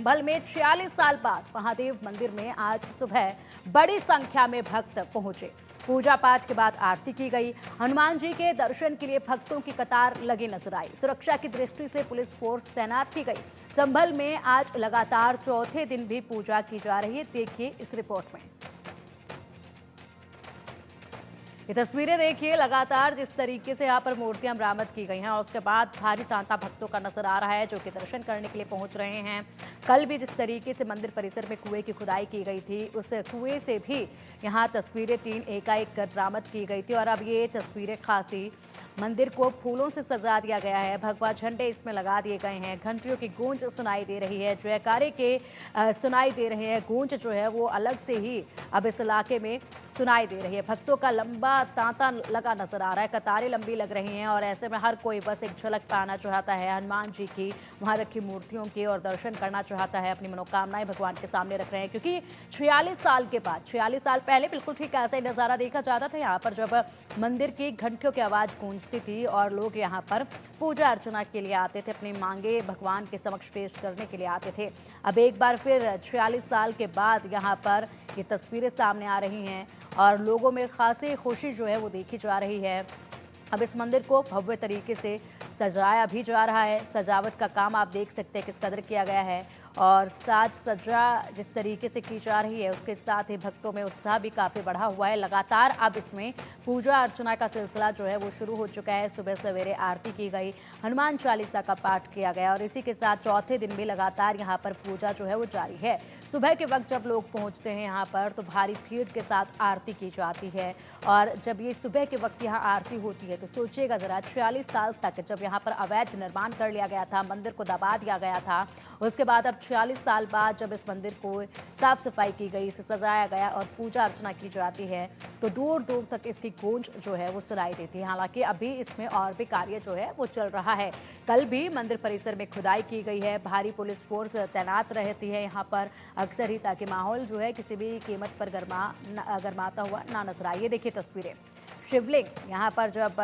संभल में 46 साल बाद महादेव मंदिर में आज सुबह बड़ी संख्या में भक्त पहुंचे। पूजा पाठ के बाद आरती की गई। हनुमान जी के दर्शन के लिए भक्तों की कतार लगी नजर आई। सुरक्षा की दृष्टि से पुलिस फोर्स तैनात की गई। संभल में आज लगातार चौथे दिन भी पूजा की जा रही है। देखिए इस रिपोर्ट में। ये तस्वीरें देखिए, लगातार जिस तरीके से यहाँ पर मूर्तियां बरामद की गई हैं और उसके बाद भारी तांता भक्तों का नजर आ रहा है जो कि दर्शन करने के लिए पहुंच रहे हैं। कल भी जिस तरीके से मंदिर परिसर में कुएं की खुदाई की गई थी, उस कुएं से भी यहाँ तस्वीरें 3 एकाएक कर बरामद की गई थी और अब ये तस्वीरें खासी मंदिर को फूलों से सजा दिया गया है। भगवा झंडे इसमें लगा दिए गए हैं। घंटियों की गूंज सुनाई दे रही है, जयकारे के सुनाई दे रहे हैं। गूंज जो है वो अलग से ही अब इस इलाके में सुनाई दे रही है। भक्तों का लंबा तांता लगा नजर आ रहा है, कतारें लंबी लग रही हैं और ऐसे में हर कोई बस एक झलक पाना चाहता है हनुमान जी की, वहां रखी मूर्तियों की, और दर्शन करना चाहता है, अपनी मनोकामनाएं भगवान के सामने रख रहे हैं। क्योंकि 46 साल के बाद, 46 साल पहले बिल्कुल ठीक ऐसा ही नजारा देखा जाता था यहाँ पर, जब मंदिर की घंटियों की आवाज गूंजती थी और लोग यहाँ पर पूजा अर्चना के लिए आते थे, अपनी मांगे भगवान के समक्ष पेश करने के लिए आते थे। अब एक बार फिर 46 साल के बाद यहाँ पर ये तस्वीरें सामने आ रही हैं और लोगों में खासी खुशी जो है वो देखी जा रही है। अब इस मंदिर को भव्य तरीके से सजाया भी जा रहा है। सजावट का काम आप देख सकते हैं किस कदर किया गया है और साज सज्जा जिस तरीके से की जा रही है उसके साथ ही भक्तों में उत्साह भी काफ़ी बढ़ा हुआ है। लगातार अब इसमें पूजा अर्चना का सिलसिला जो है वो शुरू हो चुका है। सुबह सवेरे आरती की गई, हनुमान चालीसा का पाठ किया गया और इसी के साथ चौथे दिन भी लगातार यहाँ पर पूजा जो है वो जारी है। सुबह के वक्त जब लोग पहुँचते हैं यहाँ पर तो भारी भीड़ के साथ आरती की जाती है और जब ये सुबह के वक्त यहाँ आरती होती है तो सोचिएगा ज़रा, 46 साल तक जब यहाँ पर अवैध निर्माण कर लिया गया था, मंदिर को दबा दिया गया था, उसके बाद अब 46 साल बाद जब इस मंदिर को साफ सफाई की गई, इसे सजाया गया और पूजा अर्चना की जाती है तो दूर दूर तक इसकी गूंज जो है वो सुनाई देती है। हालांकि अभी इसमें और भी कार्य जो है वो चल रहा है। कल भी मंदिर परिसर में खुदाई की गई है, भारी पुलिस फोर्स तैनात रहती है यहाँ पर अक्सर ही, ताकि माहौल जो है किसी भी कीमत पर गरमाता हुआ ना नजर आए। ये देखिए तस्वीरें, शिवलिंग यहाँ पर जब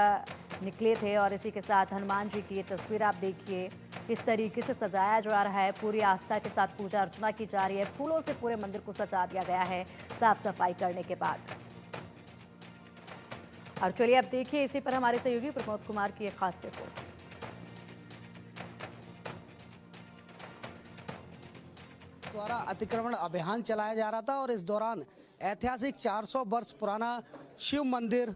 निकले थे और इसी के साथ हनुमान जी की ये तस्वीर आप देखिए किस तरीके से सजाया जा रहा है। पूरी आस्था के साथ पूजा अर्चना की जा रही है। फूलों से पूरे मंदिर को सजा दिया गया है साफ सफाई करने के बाद। और चलिए अब देखिए इसी पर हमारे सहयोगी प्रमोद कुमार की एक खास रिपोर्ट। द्वारा अतिक्रमण अभियान चलाया जा रहा था और इस दौरान ऐतिहासिक 400 वर्ष पुराना शिव मंदिर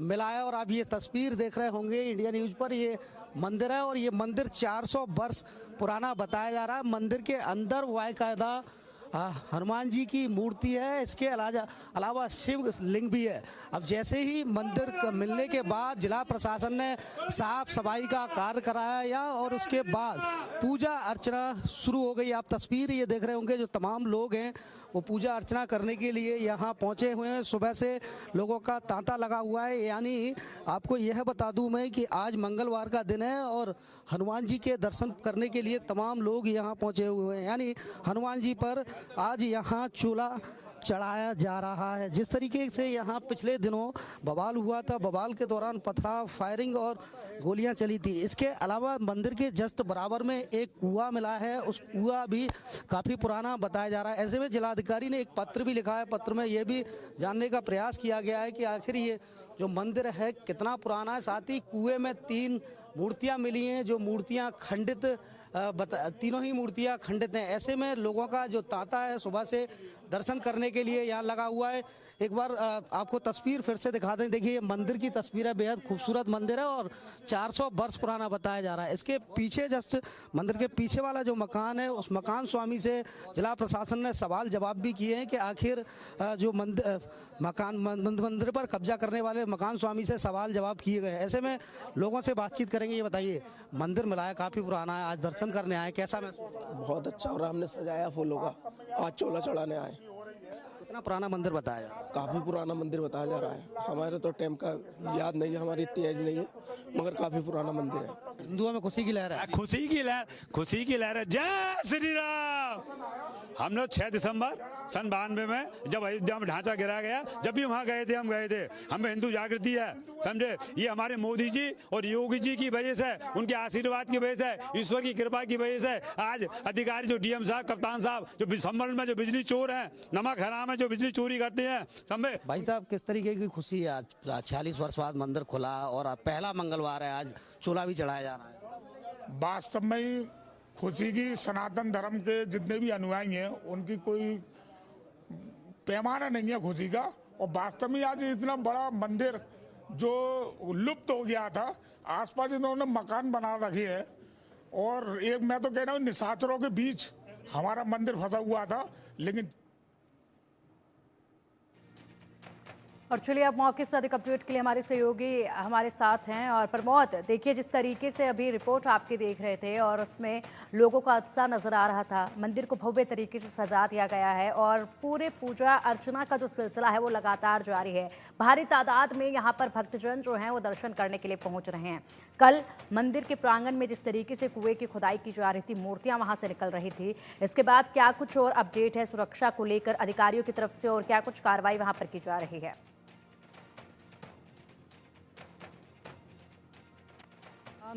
मिला है और आप ये तस्वीर देख रहे होंगे इंडिया न्यूज पर। ये मंदिर है और ये मंदिर 400 वर्ष पुराना बताया जा रहा है। मंदिर के अंदर बाकायदा हनुमान जी की मूर्ति है, इसके अलावा शिव लिंग भी है। अब जैसे ही मंदिर मिलने के बाद जिला प्रशासन ने साफ सफाई का कार्य कराया यहाँ और उसके बाद पूजा अर्चना शुरू हो गई। आप तस्वीर ये देख रहे होंगे, जो तमाम लोग हैं वो पूजा अर्चना करने के लिए यहाँ पहुँचे हुए हैं। सुबह से लोगों का तांता लगा हुआ है। यानी आपको यह बता दूं मैं कि आज मंगलवार का दिन है और हनुमान जी के दर्शन करने के लिए तमाम लोग यहाँ पहुँचे हुए हैं। यानी हनुमान जी पर आज यहाँ चूल्हा चढ़ाया जा रहा है। जिस तरीके से यहाँ पिछले दिनों बवाल हुआ था, बवाल के दौरान पथराव, फायरिंग और गोलियां चली थी। इसके अलावा मंदिर के जस्ट बराबर में एक कुआं मिला है, उस कुआं भी काफ़ी पुराना बताया जा रहा है। ऐसे में जिलाधिकारी ने एक पत्र भी लिखा है। पत्र में ये भी जानने का प्रयास किया गया है कि आखिर ये जो मंदिर है कितना पुराना है। साथ ही कुएँ में 3 मूर्तियाँ मिली हैं, जो मूर्तियाँ खंडित तीनों ही मूर्तियां खंडित हैं। ऐसे में लोगों का जो तांता है सुबह से दर्शन करने के लिए यहाँ लगा हुआ है। एक बार आपको तस्वीर फिर से दिखा दें। देखिए ये मंदिर की तस्वीर है, बेहद खूबसूरत मंदिर है और 400 वर्ष पुराना बताया जा रहा है। इसके पीछे जस्ट मंदिर के पीछे वाला जो मकान है, उस मकान स्वामी से जिला प्रशासन ने सवाल जवाब भी किए हैं कि आखिर जो मंदिर पर कब्जा करने वाले मकान स्वामी से सवाल जवाब किए गए। ऐसे में लोगों से बातचीत करेंगे। ये बताइए, मंदिर मिला है, काफ़ी पुराना है, आज दर्शन करने आए, कैसा महसूस? बहुत अच्छा, और हमने सजाया फूलों का, आज चोला चढ़ाने आए। कितना पुराना मंदिर बताया जा रहा है? काफ़ी पुराना मंदिर बताया जा रहा है। हमारे तो टाइम का याद नहीं है, हमारी इतनी एज नहीं है, मगर काफ़ी पुराना मंदिर है। हिंदुओं में खुशी की लहर है। खुशी की लहर है। जय श्री राम। हमने 6 दिसंबर सन 92 में जब अयोध्या में ढांचा गिराया गया, जब भी वहाँ गए थे, हम गए थे। हमें हिंदू जागृति है, समझे। ये हमारे मोदी जी और योगी जी की वजह से, उनके आशीर्वाद की वजह से, ईश्वर की कृपा की वजह से आज अधिकारी जो डीएम साहब, कप्तान साहब, जो संभल में जो बिजली चोर हैं, नमक हराम है, जो बिजली चोरी करते हैं, समझे। भाई साहब, किस तरीके की खुशी है आज 46 वर्ष बाद मंदिर खुला और पहला मंगलवार है, आज चोला भी चढ़ाया जा रहा है। वास्तव में ही खुशी की सनातन धर्म के जितने भी अनुयायी हैं उनकी कोई पैमाना नहीं है खुशी का। और वास्तव में आज इतना बड़ा मंदिर जो लुप्त हो गया था, आसपास इन्होंने मकान बना रखे हैं और एक मैं तो कह रहा हूँ निशाचरों के बीच हमारा मंदिर फंसा हुआ था। लेकिन और चलिए अब मौके से अधिक अपडेट के लिए हमारे सहयोगी हमारे साथ हैं। और प्रमोद, देखिए जिस तरीके से अभी रिपोर्ट आपके देख रहे थे और उसमें लोगों का उत्साह नजर आ रहा था, मंदिर को भव्य तरीके से सजा दिया गया है और पूरे पूजा अर्चना का जो सिलसिला है वो लगातार जारी है। भारी तादाद में यहाँ पर भक्तजन जो हैं वो दर्शन करने के लिए पहुँच रहे हैं। कल मंदिर के प्रांगण में जिस तरीके से कुएं की खुदाई की जा रही थी, मूर्तियाँ वहाँ से निकल रही थी, इसके बाद क्या कुछ और अपडेट है सुरक्षा को लेकर अधिकारियों की तरफ से और क्या कुछ कार्रवाई वहाँ पर की जा रही है?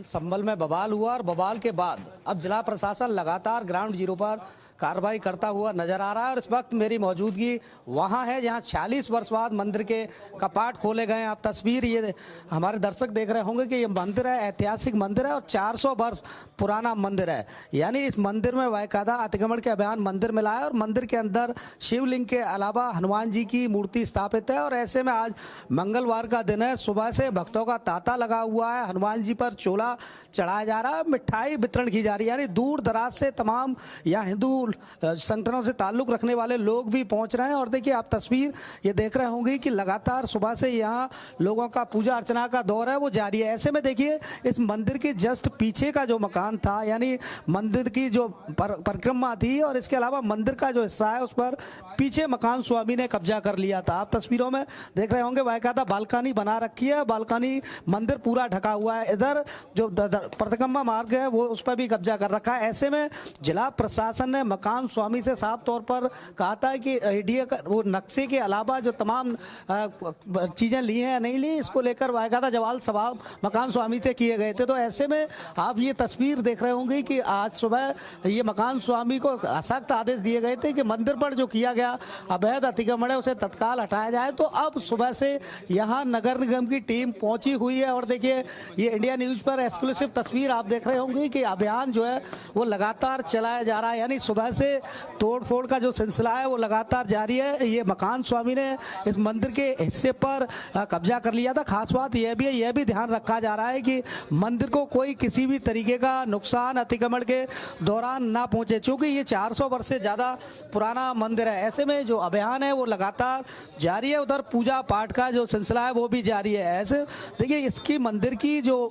संभल में बवाल हुआ और बवाल के बाद अब जिला प्रशासन लगातार ग्राउंड जीरो पर कार्रवाई करता हुआ नजर आ रहा है। और इस वक्त मेरी मौजूदगी वहां है जहां 46 वर्ष बाद मंदिर के कपाट खोले गए हैं। आप तस्वीर ये हमारे दर्शक देख रहे होंगे कि ये मंदिर है, ऐतिहासिक मंदिर है और 400 वर्ष पुराना मंदिर है। यानी इस मंदिर में बाकायदा अतिक्रमण के अभियान मंदिर मिला है और मंदिर के अंदर शिवलिंग के अलावा हनुमान जी की मूर्ति स्थापित है। और ऐसे में आज मंगलवार का दिन है, सुबह से भक्तों का तांता लगा हुआ है। हनुमान जी पर चोला चढ़ाया जा रहा है, मिठाई वितरण की जा रही है। यानी दूर दराज से तमाम यहाँ हिंदू संगठनों से ताल्लुक रखने वाले लोग भी पहुंच रहे हैं। और देखिए आप तस्वीर ये देख रहे होंगे कि लगातार सुबह से यहाँ लोगों का पूजा अर्चना का दौर है वो जारी है। ऐसे में देखिए इस मंदिर के जस्ट पीछे का जो मकान था, यानी मंदिर की जो परिक्रमा थी और इसके अलावा मंदिर का जो हिस्सा है उस पर पीछे मकान स्वामी ने कब्जा कर लिया था। आप तस्वीरों में देख रहे होंगे बाकायदा बालकनी बना रखी है, बालकनी मंदिर पूरा ढका हुआ है। इधर जो परिक्रमा मार्ग है वो उस पर भी कब्जा कर रखा है। ऐसे में जिला प्रशासन ने मकान स्वामी से साफ तौर पर कहा था कि आइडिया का वो नक्शे के अलावा जो तमाम चीज़ें ली हैं नहीं ली, इसको लेकर बाकायदा जवाब सवाल मकान स्वामी से किए गए थे। तो ऐसे में आप ये तस्वीर देख रहे होंगे कि आज सुबह ये मकान स्वामी को सख्त आदेश दिए गए थे कि मंदिर पर जो किया गया अवैध अतिक्रमण है उसे तत्काल हटाया जाए। तो अब सुबह से यहाँ नगर निगम की टीम पहुंची हुई है और देखिए ये इंडिया न्यूज पर एक्सक्लूसिव तस्वीर आप देख रहे होंगे कि अभियान जो है वो लगातार चलाया जा रहा है। यानी सुबह से तोड़फोड़ का जो सिलसिला है वो लगातार जारी है। ये मकान स्वामी ने इस मंदिर के हिस्से पर कब्जा कर लिया था। खास बात यह भी है, यह भी ध्यान रखा जा रहा है कि मंदिर को कोई किसी भी तरीके का नुकसान अतिक्रमण के दौरान ना पहुंचे, क्योंकि ये 400 वर्ष से ज़्यादा पुराना मंदिर है। ऐसे में जो अभियान है वो लगातार जारी है। उधर पूजा पाठ का जो सिलसिला है वो भी जारी है। ऐसे देखिए इसकी मंदिर की जो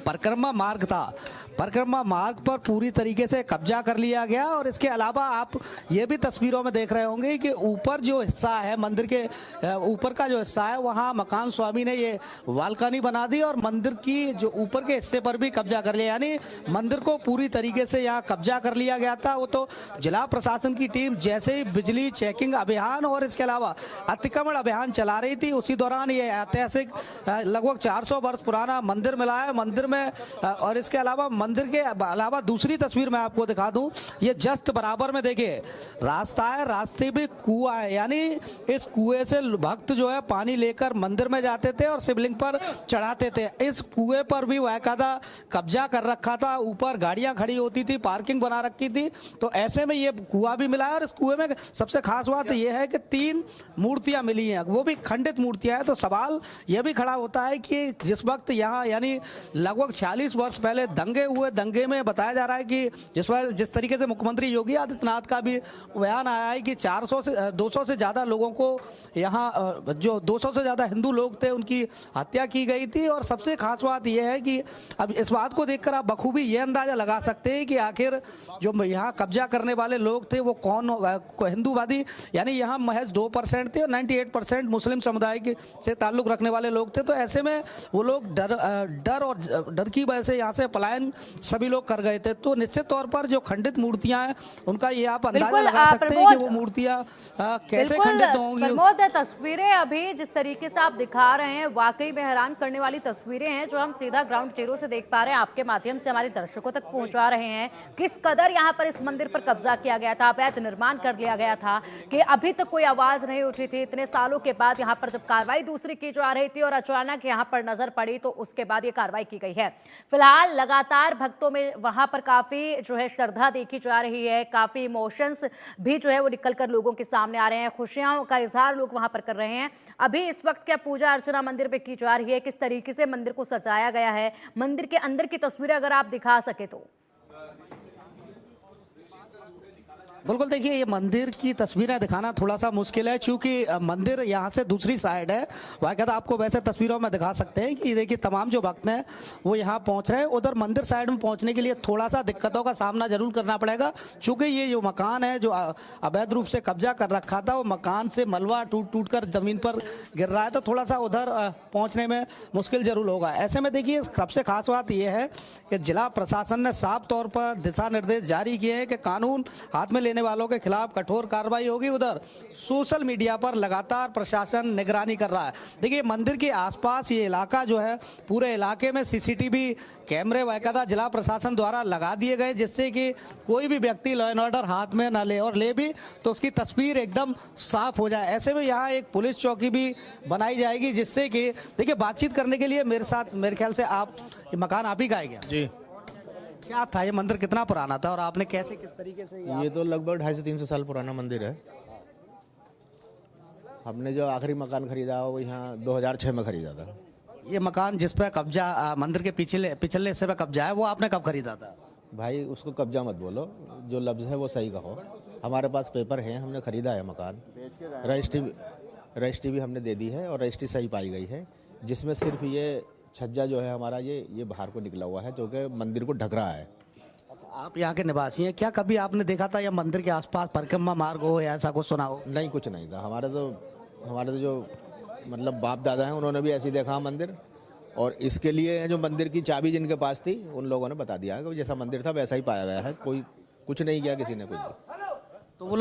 परिक्रमा मार्ग था, परिक्रमा मार्ग पर पूरी तरीके से कब्जा कर लिया गया। और इसके अलावा आप ये भी तस्वीरों में देख रहे होंगे कि ऊपर जो हिस्सा है मंदिर के ऊपर का जो हिस्सा है वहाँ मकान स्वामी ने ये बालकनी बना दी और मंदिर की जो ऊपर के हिस्से पर भी कब्जा कर लिया। यानी मंदिर को पूरी तरीके से यहाँ कब्जा कर लिया गया था। वो तो जिला प्रशासन की टीम जैसे ही बिजली चेकिंग अभियान और इसके अलावा अतिक्रमण अभियान चला रही थी, उसी दौरान ये ऐतिहासिक लगभग 400 वर्ष पुराना मंदिर मिला है। मंदिर में और इसके अलावा मंदिर के अलावा दूसरी तस्वीर मैं आपको दिखा दूं, ये जस्ट बराबर में देखिए रास्ता है, रास्ते पे कुआं है। यानी इस कुएं से भक्त जो है पानी लेकर मंदिर में जाते थे और शिवलिंग पर चढ़ाते थे। इस कुएं पर भी बाकायदा कब्जा कर रखा था, ऊपर गाड़ियां खड़ी होती थी, पार्किंग बना रखी थी। तो ऐसे में ये कुआं भी मिला है और इस कुएं में सबसे खास बात यह है कि 3 मूर्तियां मिली हैं, वो भी खंडित मूर्तियां हैं। तो सवाल यह भी खड़ा होता है कि जिस वक्त यहाँ यानी लगभग 46 वर्ष पहले दंगे हुए, दंगे में बताया जा रहा है कि जिस तरीके से मुख्यमंत्री योगी आदित्यनाथ का भी बयान आया है कि 200 से ज़्यादा लोगों को यहाँ जो 200 से ज़्यादा हिंदू लोग थे उनकी हत्या की गई थी। और सबसे खास बात यह है कि अब इस बात को देखकर आप बखूबी ये अंदाज़ा लगा सकते हैं कि आखिर जो यहाँ कब्जा करने वाले लोग थे वो कौन, हिंदूवादी यानी यहाँ महज 2% थे और 98% मुस्लिम समुदाय के से ताल्लुक़ रखने वाले लोग थे। तो ऐसे में वो लोग डर की वजह से यहाँ से पलायन सभी लोग कर गए थे। तो निश्चित तौर पर जो खंडित मूर्तियां हैं उनका ये आप अंदाजा बिल्कुल, लगा सकते हैं कि प्रमोद, वो मूर्तियां कैसे बिल्कुल खंडित होंगी। प्रमोद, तस्वीरें अभी जिस तरीके से आप दिखा रहे हैं वाकई में हैरान करने वाली तस्वीरें हैं जो हम सीधा ग्राउंड जीरो से देख पा रहे हैं, आपके माध्यम से हमारे दर्शकों तक पहुंचा रहे हैं। किस कदर यहाँ पर इस मंदिर पर कब्जा किया गया था, अवैध निर्माण कर लिया गया था कि अभी तक कोई आवाज नहीं उठी थी। इतने सालों के बाद यहाँ पर जब कार्रवाई दूसरी की जा रही थी और अचानक यहाँ पर नजर पड़ी तो उसके बाद ये कार्रवाई की गई है। फिलहाल लगातार भक्तों में वहां पर काफी जो है श्रद्धा देखी जा रही है, काफी इमोशंस भी जो है वो निकलकर लोगों के सामने आ रहे हैं, खुशियों का इजहार लोग वहां पर कर रहे हैं। अभी इस वक्त क्या पूजा अर्चना मंदिर पे की जा रही है, किस तरीके से मंदिर को सजाया गया है, मंदिर के अंदर की तस्वीरें अगर आप दिखा सके तो। बिल्कुल, देखिए ये मंदिर की तस्वीरें दिखाना थोड़ा सा मुश्किल है क्योंकि मंदिर यहाँ से दूसरी साइड है। वाकई आपको वैसे तस्वीरों में दिखा सकते हैं कि देखिए तमाम जो भक्त हैं वो यहाँ पहुँच रहे हैं। उधर मंदिर साइड में पहुँचने के लिए थोड़ा सा दिक्कतों का सामना जरूर करना पड़ेगा क्योंकि ये जो मकान है जो अवैध रूप से कब्जा कर रखा था वो मकान से मलबा टूट टूट कर जमीन पर गिर रहा है, तो थोड़ा सा उधर पहुँचने में मुश्किल जरूर होगा। ऐसे में देखिए सबसे खास बात यह है कि जिला प्रशासन ने साफ तौर पर दिशा निर्देश जारी किए हैं कि कानून हाथ में वालों के खिलाफ कठोर कार्रवाई होगी। उधर सोशल मीडिया पर लगातार प्रशासन निगरानी कर रहा है। देखिए मंदिर के आसपास ये इलाका जो है पूरे इलाके में सीसीटीवी कैमरे बाकायदा जिला प्रशासन द्वारा लगा दिए गए जिससे कि कोई भी व्यक्ति लॉ एंड ऑर्डर हाथ में ना ले और ले भी तो उसकी तस्वीर एकदम साफ हो जाए। ऐसे में यहाँ एक पुलिस चौकी भी बनाई जाएगी जिससे कि देखिए बातचीत करने के लिए मेरे ख्याल से आप मकान आप ही का है क्या? जी, क्या था ये मंदिर, कितना पुराना था और आपने कैसे किस तरीके से ये तो लगभग 250 से 300 साल पुराना मंदिर है। हमने जो आखिरी मकान खरीदा वो यहाँ 2006 में खरीदा था। ये मकान जिस पे कब्जा मंदिर के पिछले हिस्से पे कब्जा है वो आपने कब खरीदा था? भाई उसको कब्जा मत बोलो, जो लफ्ज़ है वो सही कहो। हमारे पास पेपर हैं, हमने खरीदा है मकान, रजिस्ट्री भी हमने दे दी है और रजिस्ट्री सही पाई गई है, जिसमें सिर्फ ये छज्जा जो है हमारा ये बाहर को निकला हुआ है जो कि मंदिर को ढक रहा है। आप यहाँ के निवासी हैं, क्या कभी आपने देखा था या मंदिर के आसपास परिक्रमा मार्ग हो या ऐसा कुछ सुना हो? नहीं, कुछ नहीं था। हमारे तो जो मतलब बाप दादा हैं उन्होंने भी ऐसे ही देखा मंदिर, और इसके लिए जो मंदिर की चाबी जिनके पास थी उन लोगों ने बता दिया कि जैसा मंदिर था वैसा ही पाया गया है, कोई कुछ नहीं किया किसी ने कुछ भी। तो वो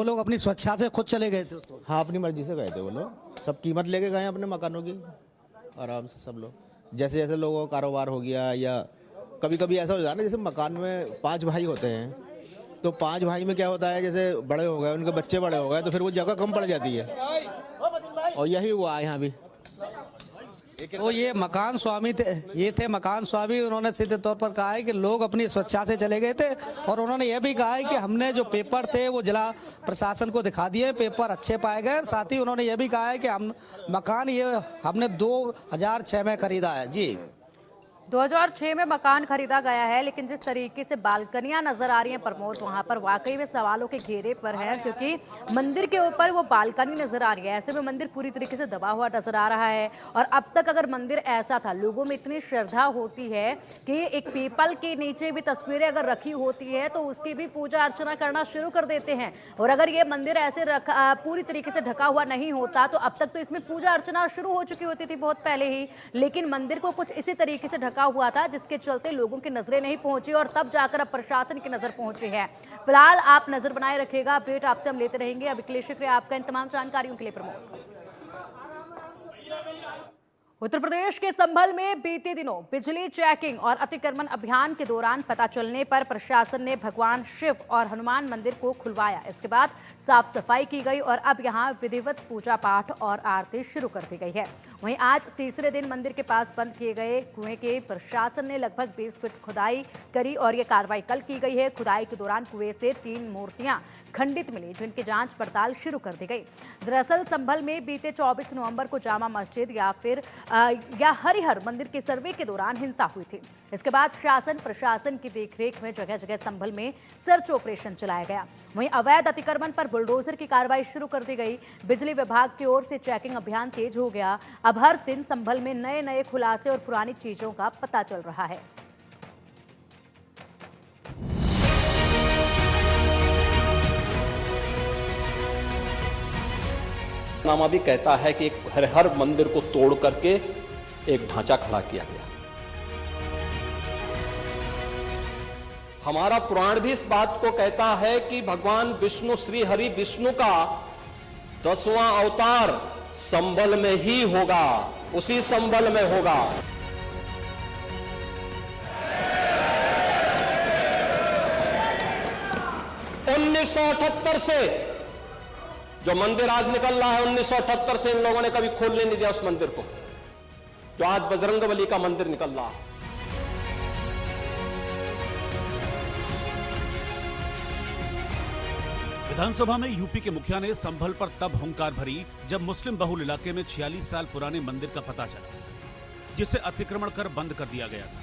लोग अपनी स्वेच्छा से खुद चले गए थे? हाँ, अपनी मर्जी से गए थे वो लोग, सब कीमत लेके गए अपने मकानों की आराम से सब लोग। जैसे जैसे लोगों का कारोबार हो गया या कभी कभी ऐसा हो जाता है ना, जैसे मकान में 5 भाई होते हैं तो 5 भाई में क्या होता है, जैसे बड़े हो गए उनके बच्चे बड़े हो गए तो फिर वो जगह कम पड़ जाती है, और यही हुआ यहाँ भी। तो ये मकान स्वामी थे मकान स्वामी, उन्होंने सीधे तौर पर कहा है कि लोग अपनी स्वेच्छा से चले गए थे और उन्होंने ये भी कहा है कि हमने जो पेपर थे वो जिला प्रशासन को दिखा दिए, पेपर अच्छे पाए गए। साथ ही उन्होंने ये भी कहा है कि मकान ये हमने 2006 में खरीदा है। जी, 2006 में मकान खरीदा गया है, लेकिन जिस तरीके से बालकनियां नजर आ रही हैं प्रमोद, वहां पर वाकई में सवालों के घेरे पर है क्योंकि मंदिर के ऊपर वो बालकनी नजर आ रही है। ऐसे में मंदिर पूरी तरीके से दबा हुआ नजर आ रहा है। और अब तक अगर मंदिर ऐसा था, लोगों में इतनी श्रद्धा होती है कि एक पीपल के नीचे भी तस्वीरें अगर रखी होती है तो उसकी भी पूजा अर्चना करना शुरू कर देते हैं। और अगर ये मंदिर ऐसे पूरी तरीके से ढका हुआ नहीं होता तो अब तक तो इसमें पूजा अर्चना शुरू हो चुकी होती थी बहुत पहले ही, लेकिन मंदिर को कुछ इसी तरीके से ढका हुआ था जिसके चलते लोगों की नजरें नहीं पहुंची और तब जाकर अब प्रशासन की नजर पहुंची है। फिलहाल आप नजर बनाए रखिएगा, अपडेट आपसे हम लेते रहेंगे। अभी के लिए शुक्रिया आपका इन तमाम जानकारियों के लिए प्रमोद। उत्तर प्रदेश के संभल में बीते दिनों बिजली चेकिंग और अतिक्रमण अभियान के दौरान पता चलने पर प्रशासन ने भगवान शिव और हनुमान मंदिर को खुलवाया। इसके बाद साफ सफाई की गई और अब यहां विधिवत पूजा पाठ और आरती शुरू कर दी गई है। वहीं आज तीसरे दिन मंदिर के पास बंद किए गए कुएं के प्रशासन ने लगभग 20 फीट खुदाई करी और ये कार्रवाई कल की गई है। खुदाई के दौरान कुएं से 3 मूर्तियां खंडित मिली जिनकी जांच पड़ताल शुरू कर दी गई। दरअसल संभल में बीते 24 नवंबर को जामा मस्जिद या हरिहर मंदिर के सर्वे के दौरान हिंसा हुई थी। इसके बाद शासन प्रशासन की देखरेख में जगह जगह संभल में सर्च ऑपरेशन चलाया गया। वहीं अवैध अतिक्रमण पर बुलडोजर की कार्रवाई शुरू कर दी गई। बिजली विभाग की ओर से चेकिंग अभियान तेज हो गया। अब हर दिन संभल में नए नए खुलासे और पुरानी चीजों का पता चल रहा है। नामा भी कहता है कि हर मंदिर को तोड़ करके एक ढांचा खड़ा किया गया। हमारा पुराण भी इस बात को कहता है कि भगवान विष्णु, श्री हरि विष्णु का 10वां अवतार संबल में ही होगा, उसी संबल में होगा। 1978 से जो मंदिर आज निकल रहा है, 1978 से इन लोगों ने कभी खोलने नहीं दिया उस मंदिर को, जो आज बजरंगबली का मंदिर निकल रहा है। विधानसभा में यूपी के मुखिया ने संभल पर तब हुंकार भरी जब मुस्लिम बहुल इलाके में 46 साल पुराने मंदिर का पता चला, जिसे अतिक्रमण कर बंद कर दिया गया था।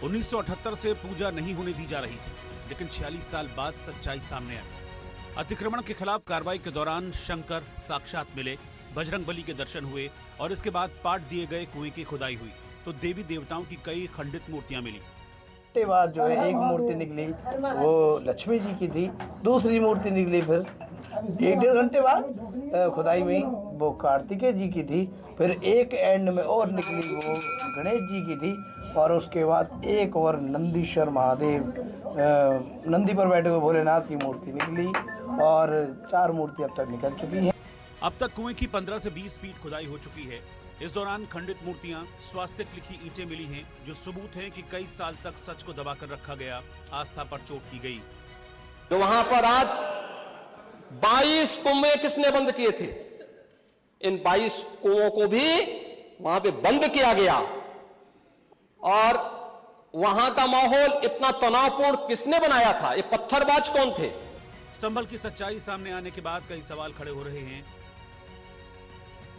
1978 से पूजा नहीं होने दी जा रही थी, लेकिन 46 साल बाद सच्चाई सामने आई। अतिक्रमण के खिलाफ कार्रवाई के दौरान शंकर साक्षात मिले, बजरंगबली के दर्शन हुए और इसके बाद पाट दिए गए कुएं की खुदाई हुई तो देवी देवताओं की कई खंडित मूर्तियां मिली। के बाद जो है एक मूर्ति निकली, वो लक्ष्मी जी की थी। दूसरी मूर्ति निकली फिर 1-1.5 घंटे बाद खुदाई में, वो कार्तिकेय जी की थी। फिर एक एंड में और निकली, वो गणेश जी की थी। और उसके बाद एक और नंदीश्वर महादेव, नंदी पर बैठे हुए भोलेनाथ की मूर्ति निकली और 4 मूर्ति अब तक निकल चुकी हैं। अब तक कुएं की 15 से 20 फीट खुदाई हो चुकी है। इस दौरान खंडित मूर्तियां, स्वास्तिक लिखी ईंटें मिली हैं, जो सबूत हैं कि कई साल तक सच को दबाकर रखा गया, आस्था पर चोट की गई। तो वहां पर आज 22 कुएं किसने बंद किए थे? इन 22 कुओं को भी वहां पे बंद किया गया। और वहां का माहौल इतना तनावपूर्ण किसने बनाया था? ये पत्थरबाज कौन थे? संभल की सच्चाई सामने आने के बाद कई सवाल खड़े हो रहे हैं।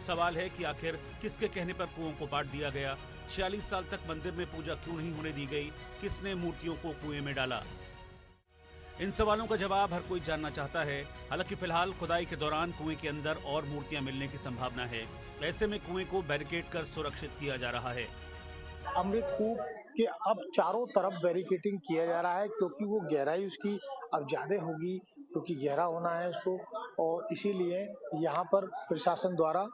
सवाल है कि आखिर किसके कहने पर कुओं को पाट दिया गया? 46 साल तक मंदिर में पूजा क्यों नहीं होने दी गई? किसने मूर्तियों को कुएं में डाला? इन सवालों का जवाब हर कोई जानना चाहता है। हालांकि फिलहाल खुदाई के दौरान कुएं के अंदर और मूर्तियां मिलने की संभावना है। ऐसे में कुएं को बैरिकेड कर सुरक्षित किया जा रहा है। अमृत कूप के अब चारों तरफ बैरिकेटिंग किया जा रहा है, क्योंकि वो गहराई उसकी अब ज़्यादा होगी, क्योंकि गहरा होना है उसको। और इसीलिए यहाँ पर प्रशासन द्वारा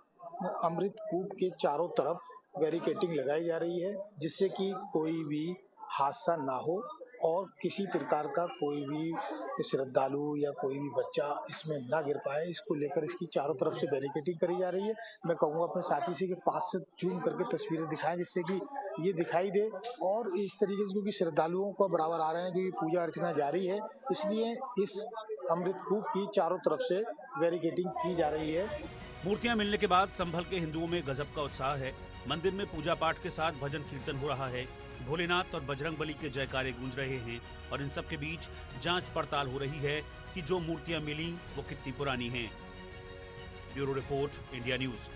अमृत कूप के चारों तरफ बैरिकेटिंग लगाई जा रही है, जिससे कि कोई भी हादसा ना हो और किसी प्रकार का कोई भी श्रद्धालु या कोई भी बच्चा इसमें ना गिर पाए। इसको लेकर इसकी चारों तरफ से बैरिकेटिंग करी जा रही है। मैं कहूँगा अपने साथी से कि पास से जूम करके तस्वीरें दिखाएं, जिससे कि ये दिखाई दे। और इस तरीके से क्योंकि श्रद्धालुओं को बराबर आ रहे हैं, क्योंकि पूजा अर्चना जारी है, इसलिए इस अमृत कूप की चारों तरफ से बैरिकेटिंग की जा रही है। मूर्तियां मिलने के बाद संभल के हिंदुओं में गजब का उत्साह है। मंदिर में पूजा पाठ के साथ भजन कीर्तन हो रहा है। भोलेनाथ और बजरंगबली के जयकारे गूंज रहे हैं और इन सब के बीच जांच पड़ताल हो रही है कि जो मूर्तियां मिली वो कितनी पुरानी हैं। Bureau report, India news.